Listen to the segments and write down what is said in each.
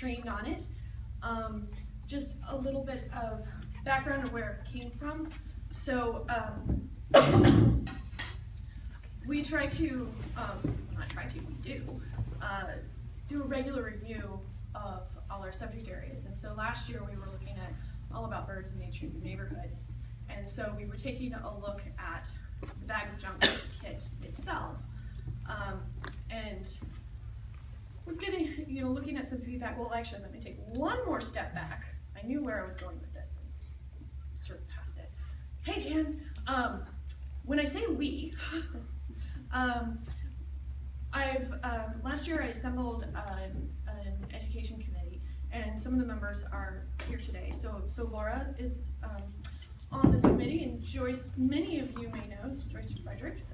trained on it. Just a little bit of background of where it came from. So we try to, not try to, we do a regular review of all our subject areas. And so last year we were looking at all about birds and nature in the neighborhood. And so we were taking a look at the Bag of Junk kit itself, and was getting, looking at some feedback. Well, actually, let me take one more step back. I knew where I was going with this, and sort of past it. Hey, Dan, when I say we, last year I assembled an education committee, and some of the members are here today. So Laura is on this committee, and Joyce, many of you may know, Joyce Fredericks,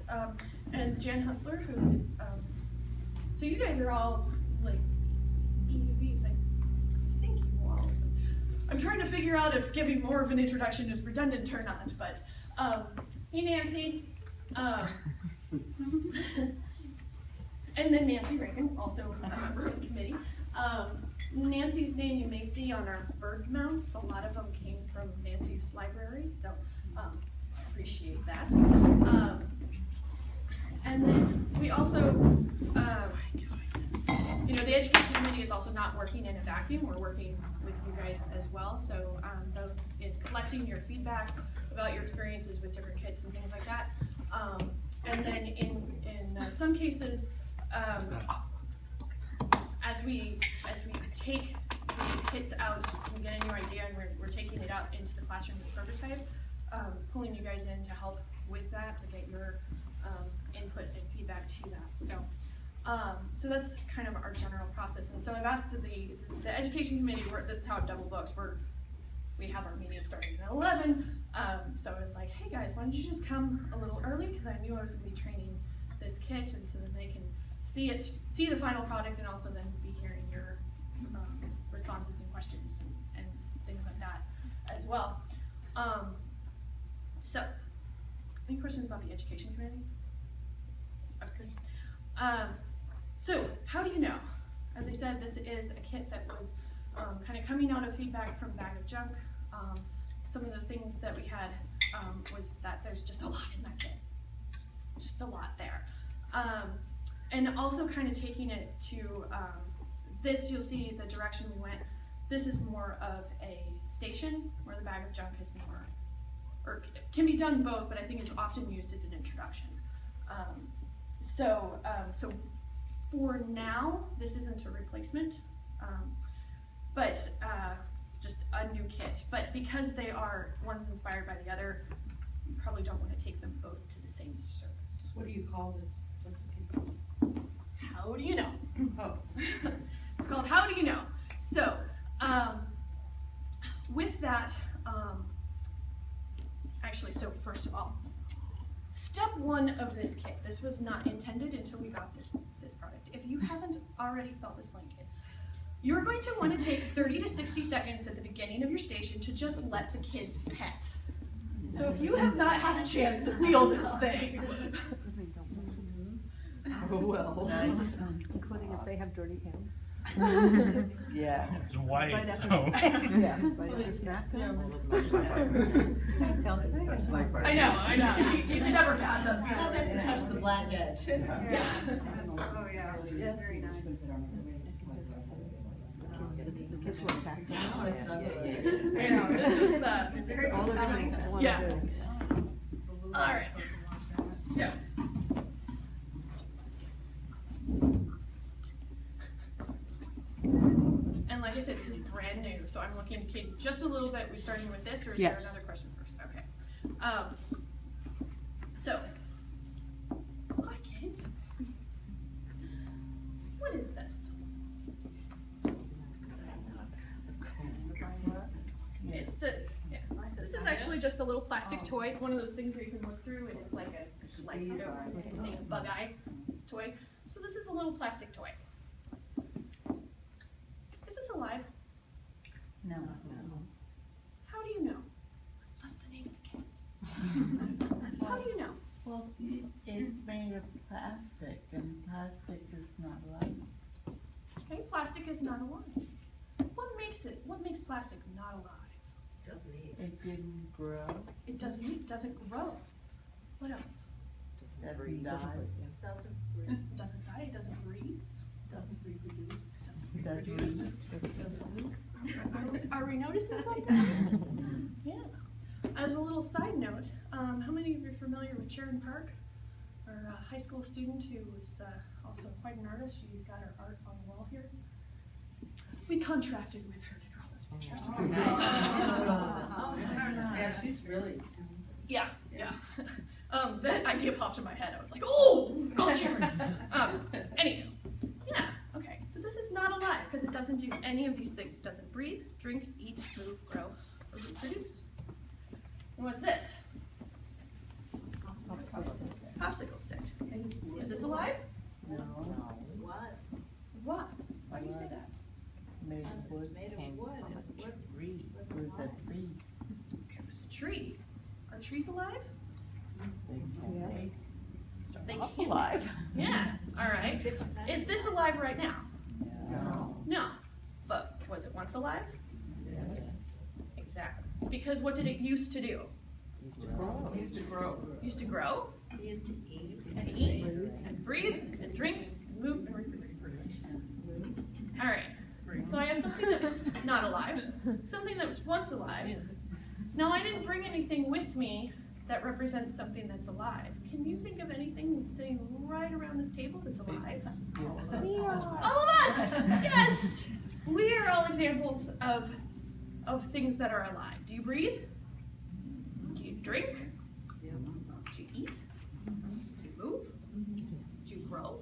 and Jan Hustler, who, so you guys are all like EUVs, I think you all. I'm trying to figure out if giving more of an introduction is redundant or not, but hey Nancy, and then Nancy Reagan, also a member of the committee. Nancy's name you may see on our bird mounts. A lot of them came from Nancy's library, so appreciate that. And then we also, the education committee is also not working in a vacuum. We're working with you guys as well. So in collecting your feedback about your experiences with different kits and things like that. And then in some cases, as we take the kits out and get a new idea, and we're taking it out into the classroom with prototype, pulling you guys in to help with that, to get your input and feedback to that. So that's kind of our general process. And so I've asked the education committee, this is how I've double booked. We have our meeting starting at 11. So I was like, hey guys, why don't you just come a little early, because I knew I was going to be training this kit, and so that they can see the final product, and also then be hearing your responses and questions and things like that as well. So, any questions about the education committee? Okay. So, how do you know? As I said, this is a kit that was kind of coming out of feedback from Bag of Junk. Some of the things that we had was that there's just a lot in that kit. Just a lot there. And also kind of taking it to this, you'll see the direction we went. This is more of a station, where the Bag of Junk is more, or can be done both, but I think it's often used as an introduction. So for now, this isn't a replacement, but just a new kit. But because they are, one's inspired by the other, you probably don't want to take them both to the same service. What do you call this? What's the kit called? How do you know? Oh. It's called How Do You Know? So, with that, so first of all, step one of this kit, this was not intended until we got this product. If you haven't already felt this blanket, you're going to want to take 30 to 60 seconds at the beginning of your station to just let the kids pet. So if you have not had a chance to feel this thing, Oh, well. Nice. Including if they have dirty hands. Yeah. It's white. Right after, yeah, right after snack time. I know. You can never pass up. How best to touch the black edge. Yeah. Oh, yeah. Yes. Very nice. Kids look back I down. wanna snuggle with I it. know, this is, It's all the thing I want Yeah. to do. all right. So. And like I said, this is brand new, so I'm looking to take just a little bit. We're starting with this, or is there Yes. another question first? Okay. So, hi kids. What is this? It's a, yeah. This is actually just a little plastic toy. It's one of those things where you can look through, and it's like a bug eye toy. So this is a little plastic toy. Is this alive? No. How do you know? What's the name of the kit? How do you know? Well, it's made of plastic, and plastic is not alive. Okay, plastic is not alive. makes plastic not alive? It didn't grow, It doesn't grow. What else? doesn't die, It doesn't die, it doesn't breathe, Doesn't reproduce. it doesn't doesn't reproduce. Are we noticing something? Yeah. As a little side note, how many of you are familiar with Sharon Park? Our high school student who is also quite an artist. She's got her art on the wall here. We contracted with her to draw those pictures. Yeah, she's really. Yeah. That idea popped in my head. I was like, oh, go Sharon. Anyhow, yeah, okay. So this is not alive because it doesn't do any of these things. It doesn't breathe, drink, eat, move, grow, or reproduce. And what's this? Popsicle stick. Is this alive? no, What? Why do you say that? made of wood, came from a tree, it was a tree. It was a tree. Are trees alive? They Off can't. alive. Yeah, all right. Is this alive right now? No. No. But was it once alive? Yes. Exactly. Because what did it used to do? Used to grow. Used to grow Used to eat. and eat and breathe and drink and move and reproduce. All right. So I have something that's not alive, something that was once alive. Now I didn't bring anything with me that represents something that's alive. Can you think of anything that's sitting right around this table that's alive? All of us! Yes! We are all examples of things that are alive. Do you breathe? Do you drink? Do you eat? Do you move? Do you grow?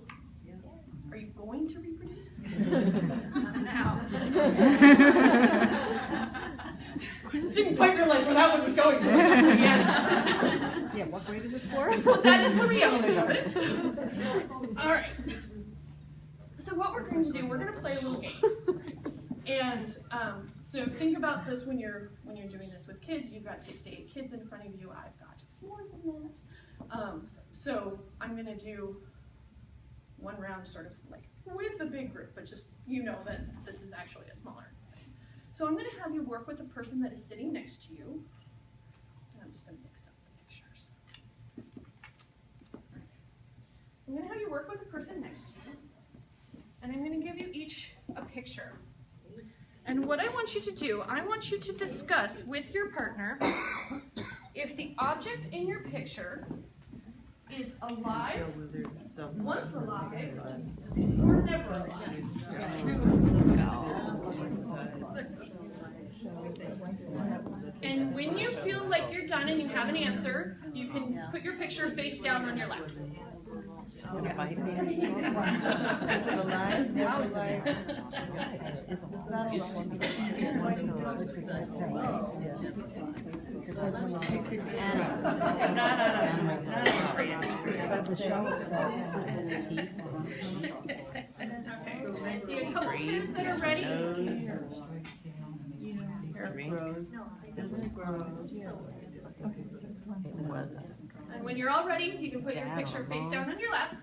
Are you going to reproduce? Now. Didn't quite realize where that one was going to. Yeah, what grade is this for? Well, that is the reality of it. All right. So what we're going to do, we're going to play a little game. And so think about this when you're doing this with kids. You've got 6 to 8 kids in front of you. I've got more than that. So I'm going to do one round sort of like with the big group, but just you know that this is actually a smaller thing. So I'm going to have you work with the person that is sitting next to you. And I'm just going to mix up the pictures. I'm going to have you work with the person next to you. And I'm going to give you each a picture. And what I want you to do, I want you to discuss with your partner if the object in your picture is alive, once alive, or never alive. And when you feel like you're done and you have an answer, you can put your picture face down on your lap. Is it alive? Never alive? It's not Okay, I see a couple pairs that are ready. And when you're all ready, you can put your picture face down on your lap.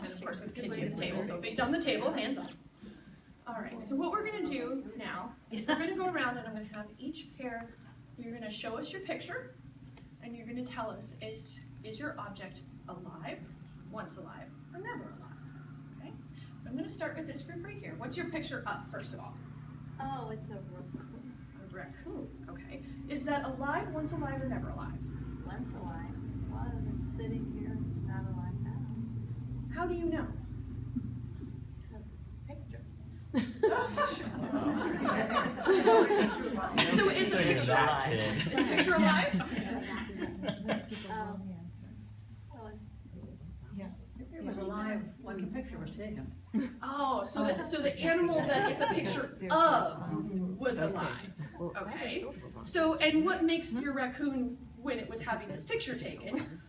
And of course, it's continue the table, so face down the table, hands up. All right, so what we're gonna do now is we're gonna go around and I'm gonna have each pair, you're gonna show us your picture, and you're gonna tell us, is your object alive, once alive, or never alive? Okay, so I'm gonna start with this group right here. What's your picture up, first of all? Oh, it's a raccoon. A raccoon, okay. Is that alive, once alive, or never alive? Once alive. Well, it's sitting here, it's not alive now. How do you know? Because it's a picture. So is the picture alive? Is the picture alive? It was alive when the picture was taken. Oh, so the animal that it's a picture of was alive. Okay. So, and what makes your raccoon, when it was having its picture taken,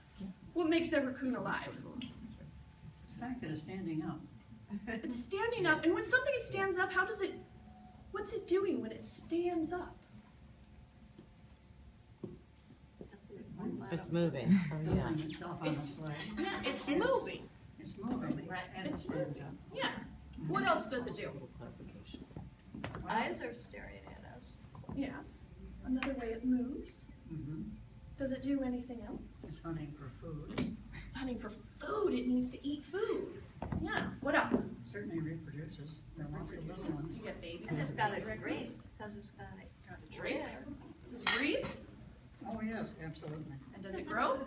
what makes the raccoon alive? The fact that it's standing up. It's standing up, and when something stands up, what's it doing when it stands up? It's moving. Oh, yeah. Pulling itself on its leg. Yeah, it's moving. It's moving. And it It's stands moving. up. Yeah. What else does it do? Its eyes are staring at us. Yeah. Another way it moves. Mhm. Does it do anything else? It's hunting for food. It's hunting for food. It needs to eat food. Yeah. What else? Certainly reproduces. There are lots of little ones. You get babies. And it's got a Records. drink, because it's got a drink. lid. Does it breathe? Oh, yes, absolutely. And does it grow?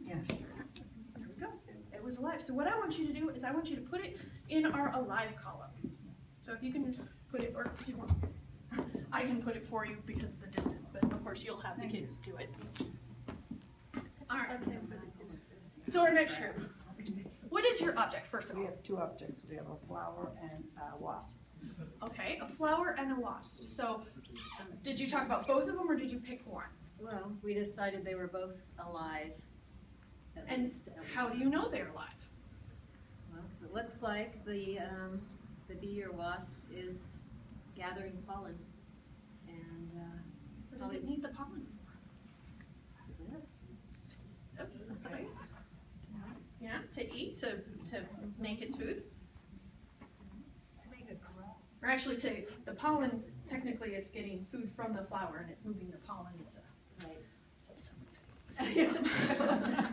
Yes. There we go. It was alive. So what I want you to do is I want you to put it in our alive column. So if you can put it, or do you want, I can put it for you because of the distance, but of course you'll have the kids do it. All right. So our next room. What is your object, first of We all? have two objects. We have a flower and a wasp. Okay, a flower and a wasp. So did you talk about both of them or did you pick one? Well, we decided they were both alive. at And least, how do you know they're alive? Well, 'cause it looks like the bee or wasp is gathering pollen. And, What does it need the pollen for? Okay. Yeah, to eat, to make its food? Make it grow. Or actually the pollen, technically it's getting food from the flower and it's moving the pollen. It's a right. wholesome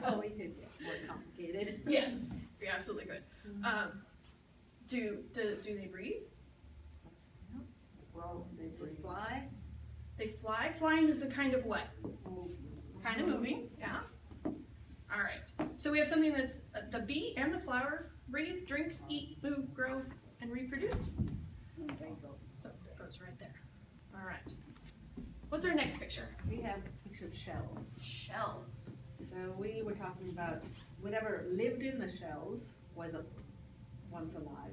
Oh, we could get more complicated. Yes, you're absolutely good. Do they breathe? Well, they They breathe. fly. They fly? Flying is a kind of what? Kind of moving, yeah. All right. So we have something that's the bee and the flower breathe, drink, eat, move, grow, and reproduce. So that goes right there. All right. What's our next picture? We have pictured shells. Shells. So we were talking about whatever lived in the shells was once alive,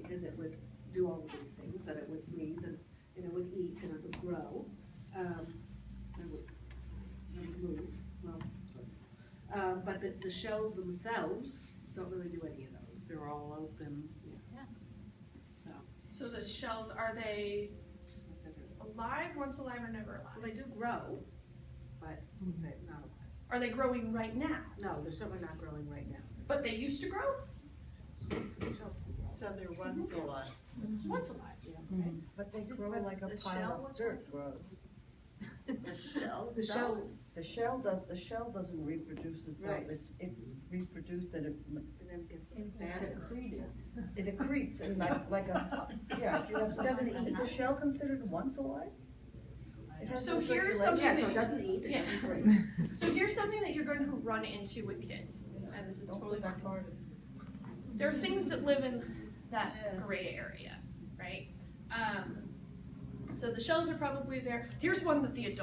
because it would do all of these things, that it would breathe and it would eat and it would grow, it would move. Well, but the shells themselves don't really do any of those. They're all open. Yeah. So the shells, are they That's it. alive, once alive, or never Well, alive? they do grow, but they're not alive. Are they growing right now? No, they're certainly not growing right now. But they used to grow? So they're once alive. Once alive. But they grow like a the pile shell of dirt grows. The shell The shell, The shell doesn't reproduce itself. Right. It's reproduced and it and then gets bad. it accretes and like a, yeah, if you have some. Doesn't eat. Is a shell considered once alive? It has So no here's circulation. something Yeah, that so it doesn't eat, it Yeah. doesn't breathe. So here's something that you're going to run into with kids, and this is Don't totally put that fine. part. There are things that live in that gray area, right? So the shells are probably there. Here's one that the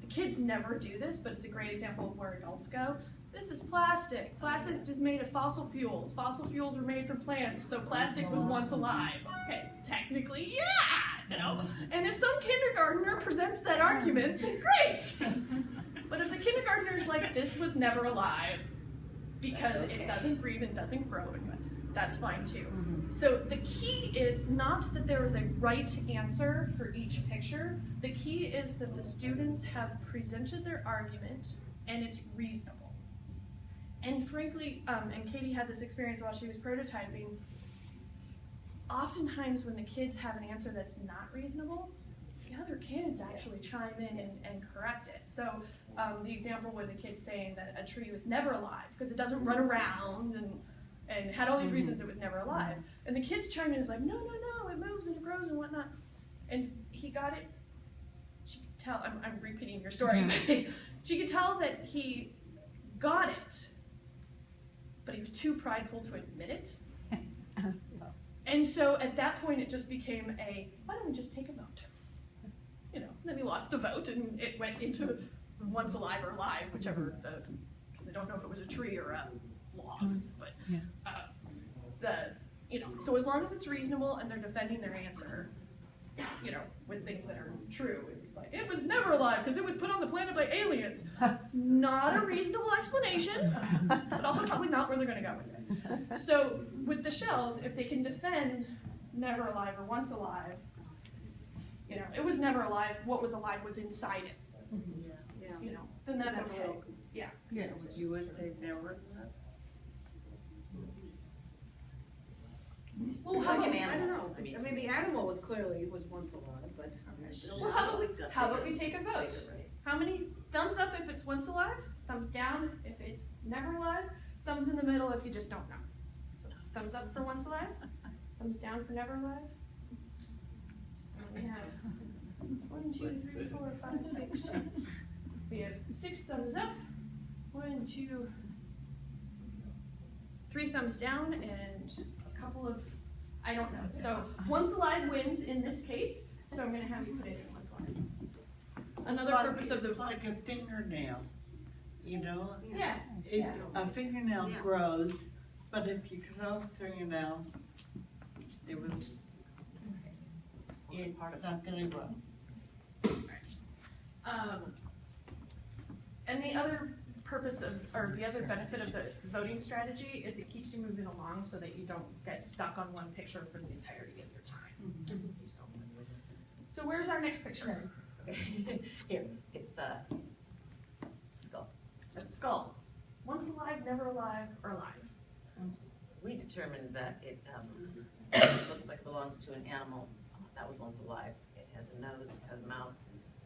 kids never do this, but it's a great example of where adults go. This is plastic. Plastic is made of fossil fuels. Fossil fuels were made from plants, so plastic was once alive. Okay, technically, yeah, you know? And if some kindergartner presents that argument, then great! But if the kindergartner is like, this was never alive, because it doesn't breathe and doesn't grow, that's fine too. So the key is not that there is a right answer for each picture. The key is that the students have presented their argument and it's reasonable. And frankly, and Katie had this experience while she was prototyping, oftentimes when the kids have an answer that's not reasonable, the other kids actually chime in and correct it. So the example was a kid saying that a tree was never alive because it doesn't run around and had all these reasons it was never alive. And the kids chimed in and was like, no, it moves and it grows and whatnot. And he got it, she could tell, I'm repeating your story, she could tell that he got it, but he was too prideful to admit it. And so at that point it just became why don't we just take a vote? You know, then we lost the vote and it went into once alive or alive, whichever because I don't know if it was a tree or a log, but so as long as it's reasonable and they're defending their answer, you know, with things that are true, it was like, it was never alive because it was put on the planet by aliens. Not a reasonable explanation, but also probably not where they're gonna go with it. So with the shells, if they can defend never alive or once alive, you know, it was never alive, what was alive was inside it, you know, then that's okay. Yeah. You would say never? Well, Like how an I animal. don't know. I mean, the animal was clearly, once alive, but. Well, how about we take a vote? How many, thumbs up if it's once alive, thumbs down if it's never alive, thumbs in the middle if you just don't know. So thumbs up for once alive, thumbs down for never alive. And we have 1, 2, 3, 4, 5, 6. We have 6 thumbs up, 1, 2, 3 thumbs down, and a couple of, I don't know. So once alive wins in this case, so I'm gonna have you put it in once alive. Another purpose of the. It's like a fingernail, you know? Yeah. If a fingernail grows, but if you cut off a fingernail, it's not gonna grow. And the other purpose of, or the other benefit of the voting strategy is it keeps you moving along so that you don't get stuck on one picture for the entirety of your time. So where's our next picture? Here, it's a skull. A skull. Once alive, never alive, or alive. We determined that it looks like it belongs to an animal that was once alive. It has a nose, it has a mouth,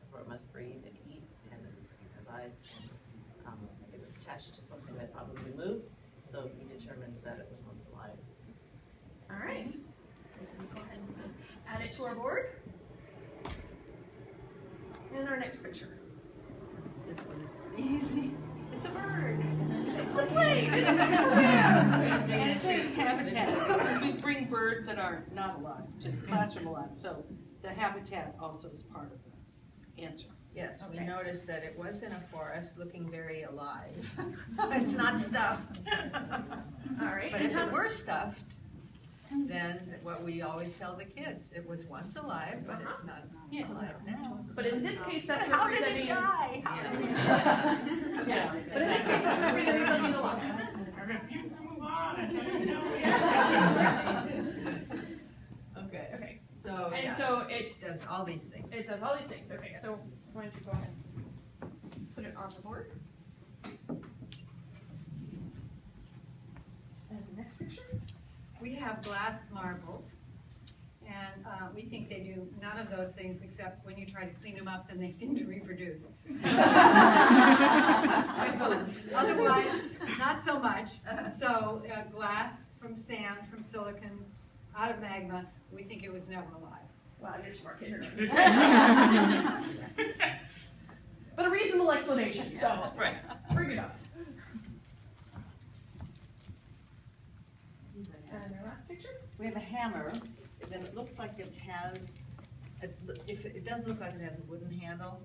therefore it must breathe and eat, and it looks like it has eyes. It was attached to something that probably moved, so we determined that it was once alive. All right. Go ahead and add it to our board. And our next picture. This one is easy. It's a bird. It's a And it's its habitat, because we bring birds that are not alive to the classroom alive, so the habitat also is part of the answer. Yes, we noticed that it was in a forest looking very alive. It's not stuffed. All right. But if it were stuffed, then what we always tell the kids, it was once alive, but it's not alive now. But in this case, that's How did representing. it die? How did it die? Yeah. But in this case, that's representing something alive. I refuse to move on. Okay, Okay. so, And yeah, so it does all these things. does all these things. Okay. So why don't you go ahead and put it on the board. And the next picture. We have glass marbles, and we think they do none of those things, except when you try to clean them up, then they seem to reproduce. Otherwise, not so much. So glass from sand, from silicon, out of magma, we think it was never alive. Wow, you're a smart kid. But a reasonable explanation. So Right. bring it up. And our last picture. We have a hammer, and then it looks like it has, it doesn't look like it has a wooden handle.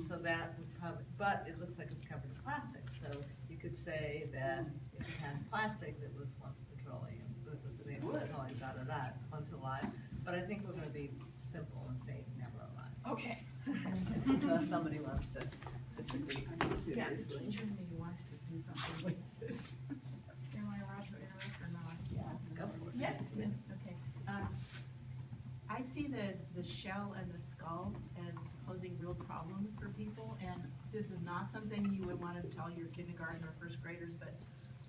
So that would probably, but it looks like it's covered in plastic, so you could say that if it has plastic, that was once petroleum, that was made of petroleum, once alive. But I think we're gonna be simple and say never alive. Okay. Unless somebody wants to disagree Yeah. seriously. wants to do something with this. Am I allowed to interrupt or not? Go for it. Yeah. Okay. I see the shell and the skull as posing real problems for people, and this is not something you would want to tell your kindergarten or first graders, but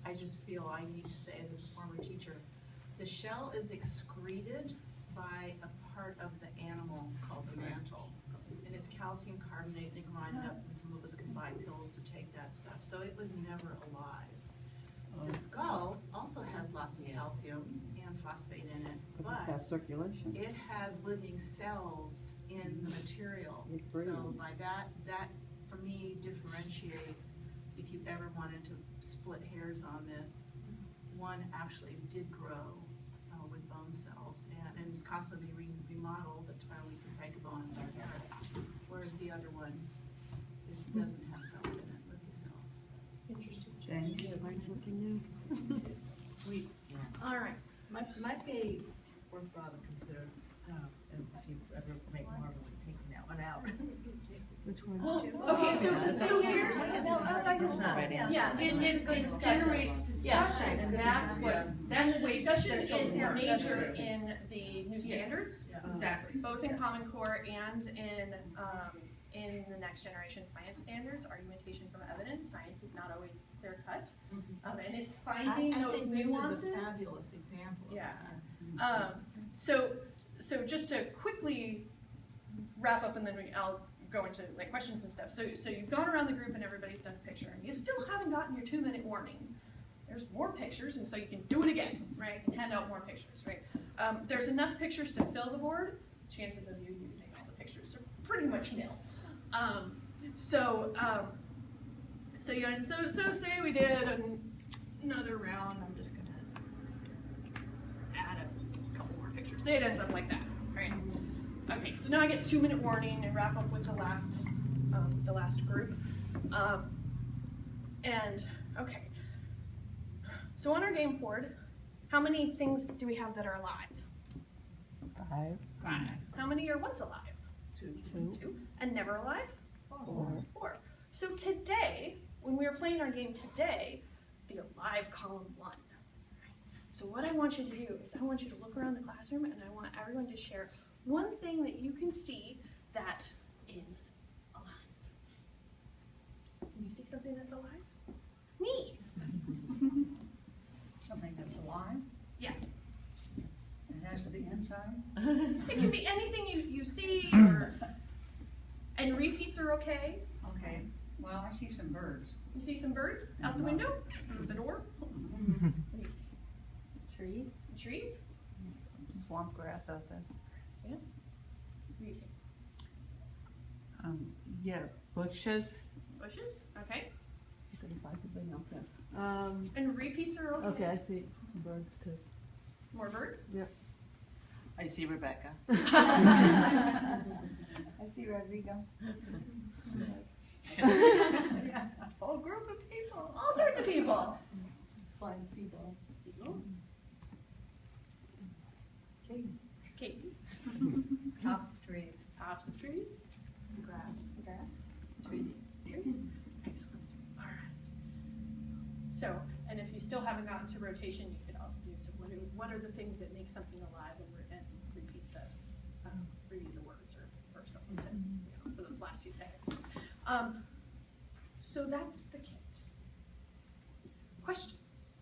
I just feel I need to say it as a former teacher. The shell is excreted by a part of the animal called the mantle, and it's calcium carbonate, and they grind it up, and some of us can buy pills to take that stuff, so it was never alive. The skull also has lots of calcium and phosphate in it, but circulation. it has living cells in the material. It So breathes. by that for me differentiates, if you ever wanted to split hairs on this, one actually did grow with bone cells and is constantly remodeled. That's why we can break a bone and repair it. Whereas the other one doesn't have cells in it, living cells. Interesting. Thank you. Learn something new. All right. Might be worthwhile to consider, if you ever make more of it, taking that one out. Which one? Well, okay, so here's, It's not. yeah, it generates discussion, and that's the discussion is major in the new standards. Exactly. Both in Common Core and in the next generation science standards, argumentation from evidence. Science is not always clear cut, and it's finding those nuances. This is a fabulous example. Yeah. So just to quickly wrap up, and then I'll go into like questions and stuff. So you've gone around the group and everybody's done a picture, and you still haven't gotten your 2-minute warning. There's more pictures, and so you can do it again, right? And hand out more pictures, right? There's enough pictures to fill the board. Chances of you using all the pictures are pretty much nil. So say we did another round. I'm just gonna add a couple more pictures. Say it ends up like that, right? Okay, so now I get 2-minute warning and wrap up with the last group. Okay. So on our game board, how many things do we have that are alive? 5. 5. How many are once alive? 2. 2. And never alive? 4. 4. So today, when we were playing our game today, the alive column won. So what I want you to do is I want you to look around the classroom, and I want everyone to share one thing that you can see that is alive. Can you see something that's alive? Me. Something that's alive? Yeah. It has to be inside? It can be anything you see, and repeats are okay. Okay, well, I see some birds. You see some birds out the window, through the door. What do you see? Trees. Trees. Swamp grass out there. See it? What do you see? Yeah, bushes. Bushes. Okay. And repeats are okay. Okay, I see some birds too. More birds. Yep. I see Rebecca. I see Rodrigo. Yeah, a whole group of people. All sorts of people. Flying seagulls. Seagulls. Katie. Tops of trees. Tops of trees. Grass. Trees. Excellent. All right. So, and if you still haven't gotten to rotation, you could also do, so what are the things that make something alive, and repeat the words or something to, for those last few seconds. So that's the kit. Questions?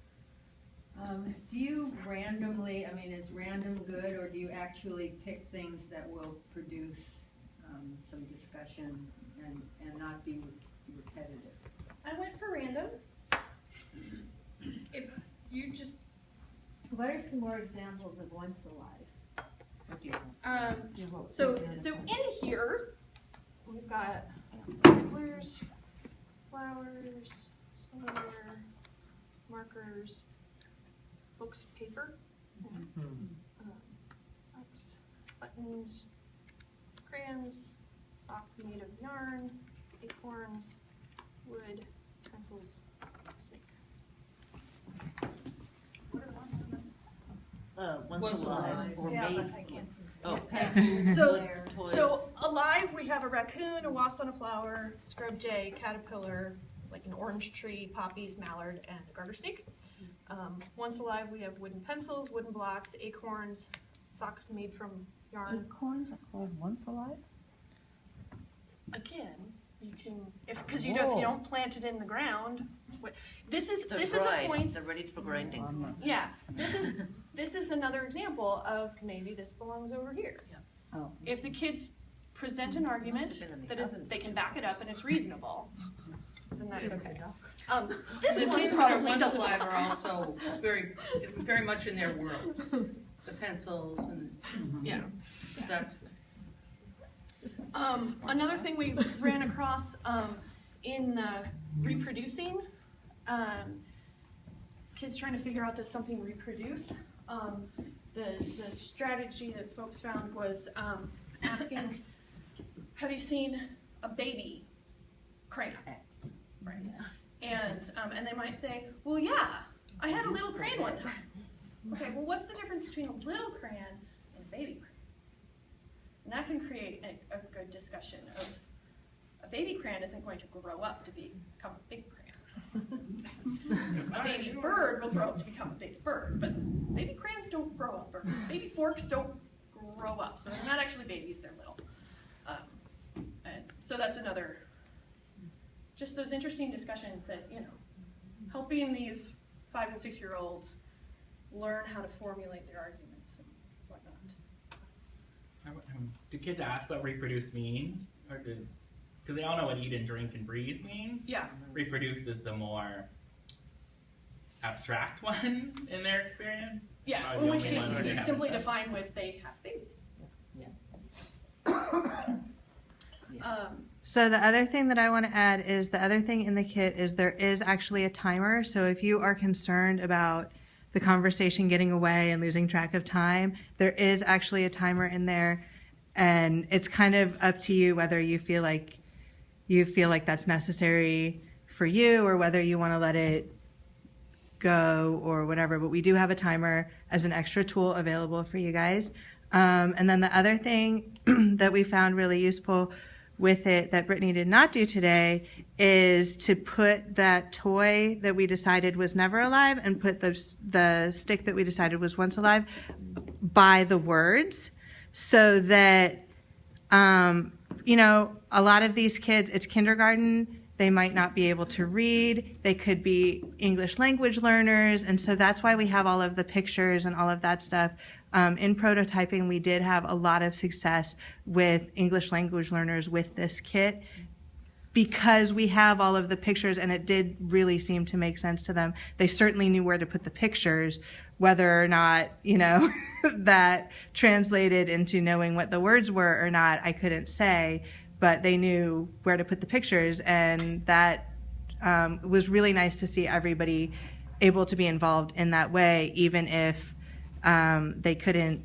Do you randomly, I mean, is random good, or do you actually pick things that will produce some discussion and not be repetitive? I went for random. If you just, What are some more examples of once alive? so in here, we've got antlers, flowers, solar, markers, books, paper, books, buttons, crayons, sock made of yarn, acorns, wood, pencils, snake. What are the ones on them? Once alive, or Yeah, made. but I can't see. Oh, So alive, we have a raccoon, a wasp on a flower, scrub jay, caterpillar, like an orange tree, poppies, mallard, and a garter snake. Once alive, we have wooden pencils, wooden blocks, acorns, socks made from yarn. Acorns are called once alive? Again, you can, because if you don't plant it in the ground, this is a point. They're ready for grinding. Yeah, this is another example of maybe this belongs over here. Oh. If the kids present an argument that is, they can back it up and it's reasonable, then that's okay. This The one kids that are probably once doesn't alive are belong. also very much in their world. The pencils and, yeah, that's. Another thing we ran across in reproducing, kids trying to figure out, does something reproduce? The strategy that folks found was asking, have you seen a baby crayon? Right. And they might say, well, yeah, I had a little crayon one time. Okay, well, what's the difference between a little crayon and a baby crayon? And that can create a good discussion of a baby crayon isn't going to grow up to become a big crayon. A baby bird will grow up to become a big bird, but baby crayons don't grow up, or baby forks don't grow up, so they're not actually babies, they're little. And so that's another, just those interesting discussions that, helping these 5- and 6-year-olds learn how to formulate their arguments and whatnot. do kids ask what reproduce means? Or because they all know what eat and drink and breathe means. Yeah. Reproduce is the more abstract one in their experience. Yeah, Probably in the which only case one where you they simply have define with they have babies. So the other thing that I want to add is the other thing in the kit is there is actually a timer. So if you are concerned about the conversation getting away and losing track of time, there is actually a timer in there, and it's kind of up to you whether you feel like that's necessary for you or whether you want to let it go or whatever. But we do have a timer as an extra tool available for you guys. And then the other thing that we found really useful with it that Brittany did not do today is to put that toy that we decided was never alive and put the stick that we decided was once alive by the words, so that a lot of these kids, it's kindergarten, they might not be able to read, they could be English language learners, and so that's why we have all of the pictures and all of that stuff. In prototyping, we did have a lot of success with English language learners with this kit because we have all of the pictures, and it did really seem to make sense to them. They certainly knew where to put the pictures, whether or not, that translated into knowing what the words were or not, I couldn't say, but they knew where to put the pictures, and that was really nice to see everybody able to be involved in that way, even if they couldn't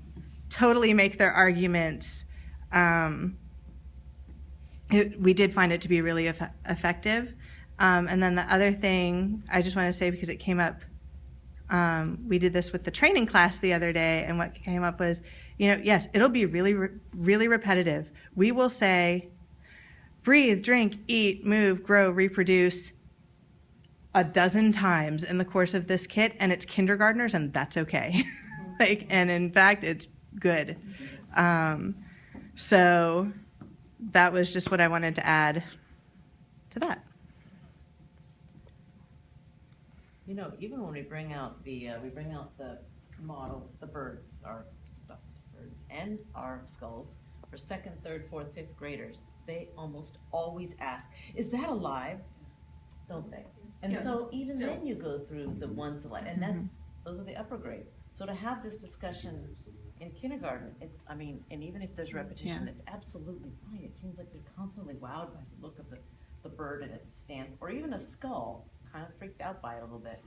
totally make their arguments. We did find it to be really effective. And then the other thing I just want to say, because it came up, we did this with the training class the other day, and what came up was, yes, it'll be really, really repetitive. We will say, breathe, drink, eat, move, grow, reproduce a dozen times in the course of this kit, and it's kindergartners, and that's okay. And in fact, it's good. So that was just what I wanted to add to that. Even when we bring out the models, the birds, our stuffed birds, and our skulls for 2nd, 3rd, 4th, 5th graders, they almost always ask, "Is that alive?" Don't they? And Yes, so even still. then you go through the ones alive, and those are the upper grades. So to have this discussion in kindergarten, and even if there's repetition, it's absolutely fine. It seems like they're constantly wowed by the look of the bird and its stance, or even a skull, kind of freaked out by it a little bit.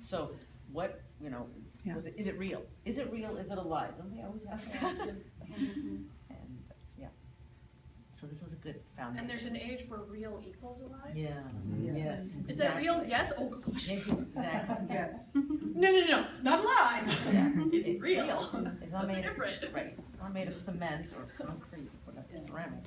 So what, was it, is it real? Is it real? Is it alive? Don't they always ask that? And so this is a good foundation. And there's an age where real equals alive? Yeah. Yes. Yes. Is that real? Yes? Oh gosh. Yes, exactly. Yes. No, it's not alive. Yeah. It's real. It's not That's made different. Right. It's not made of cement or concrete or whatever, ceramic.